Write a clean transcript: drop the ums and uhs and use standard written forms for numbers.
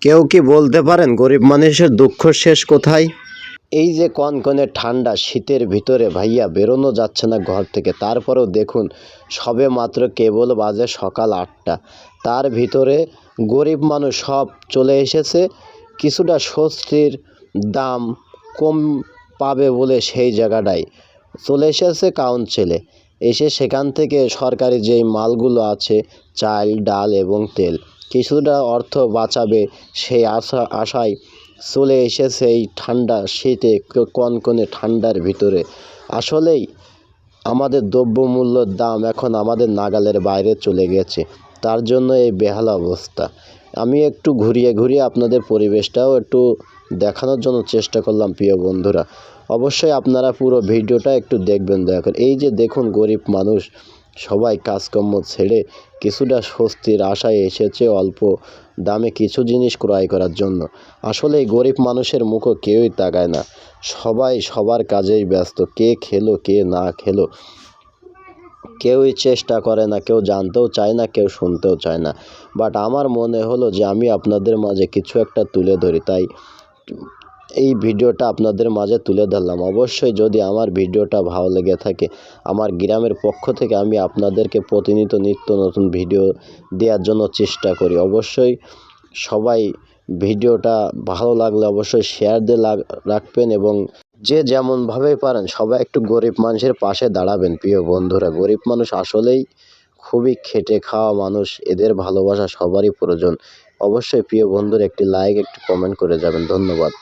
কেউ কি বলতে পারেন গরিব মানুষের দুঃখ শেষ কোথায়? এই যে কনকনে ঠান্ডা শীতের ভিতরে ভাইয়া বেরোনো যাচ্ছে না ঘর থেকে, তারপরেও দেখুন সবে মাত্র কেবল বাজে সকাল 8টা, তার ভিতরে গরিব মানুষ সব চলে এসেছে কিছুটা স্বস্তির দাম কম পাবে বলে সেই জায়গাটায় চলে এসেছে কাউন্সিলে। এসে সেখান থেকে সরকারি যেই মালগুলো আছে চাল ডাল এবং তেল কিছুটা অর্থ বাঁচাবে সেই আশায় চলে এসেছে এই ঠান্ডা শীতে কনকনে ঠান্ডার ভিতরে। আসলেই আমাদের দ্রব্যমূল্যর দাম এখন আমাদের নাগালের বাইরে চলে গেছে, তার জন্য এই বেহাল অবস্থা। আমি একটু ঘুরিয়ে ঘুরিয়ে আপনাদের পরিবেশটাও একটু দেখানোর জন্য চেষ্টা করলাম প্রিয় বন্ধুরা। অবশ্যই আপনারা পুরো ভিডিওটা একটু দেখবেন দয়া করে। এই যে দেখুন গরিব মানুষ সবাই কাজকর্ম ছেড়ে কিছুটা স্বস্তির আশায় এসেছে অল্প দামে কিছু জিনিস ক্রয় করার জন্য। আসলে এই গরিব মানুষের মুখও কেউই তাকায় না, সবাই সবার কাজেই ব্যস্ত। কে খেলো কে না খেলো কেউই চেষ্টা করে না, কেউ জানতেও চায় না, কেউ শুনতেও চায় না। বাট আমার মনে হলো যে আমি আপনাদের মাঝে কিছু একটা তুলে ধরি, তাই এই ভিডিওটা আপনাদের মাঝে তুলে ধরলাম। অবশ্যই যদি আমার ভিডিওটা ভালো লেগে থাকে, আমার গ্রামের পক্ষ থেকে আমি আপনাদেরকে প্রতিনিয়ত নিত্য নতুন ভিডিও দেওয়ার জন্য চেষ্টা করি। অবশ্যই সবাই ভিডিওটা ভালো লাগলে অবশ্যই শেয়ার দিয়ে রাখবেন এবং যে যেমনভাবেই পারেন সবাই একটু গরিব মানুষের পাশে দাঁড়াবেন প্রিয় বন্ধুরা। গরিব মানুষ আসলেই খুবই খেটে খাওয়া মানুষ, এদের ভালোবাসা সবারই প্রয়োজন। অবশ্যই প্রিয় বন্ধুরা একটি লাইক একটি কমেন্ট করে যাবেন। ধন্যবাদ।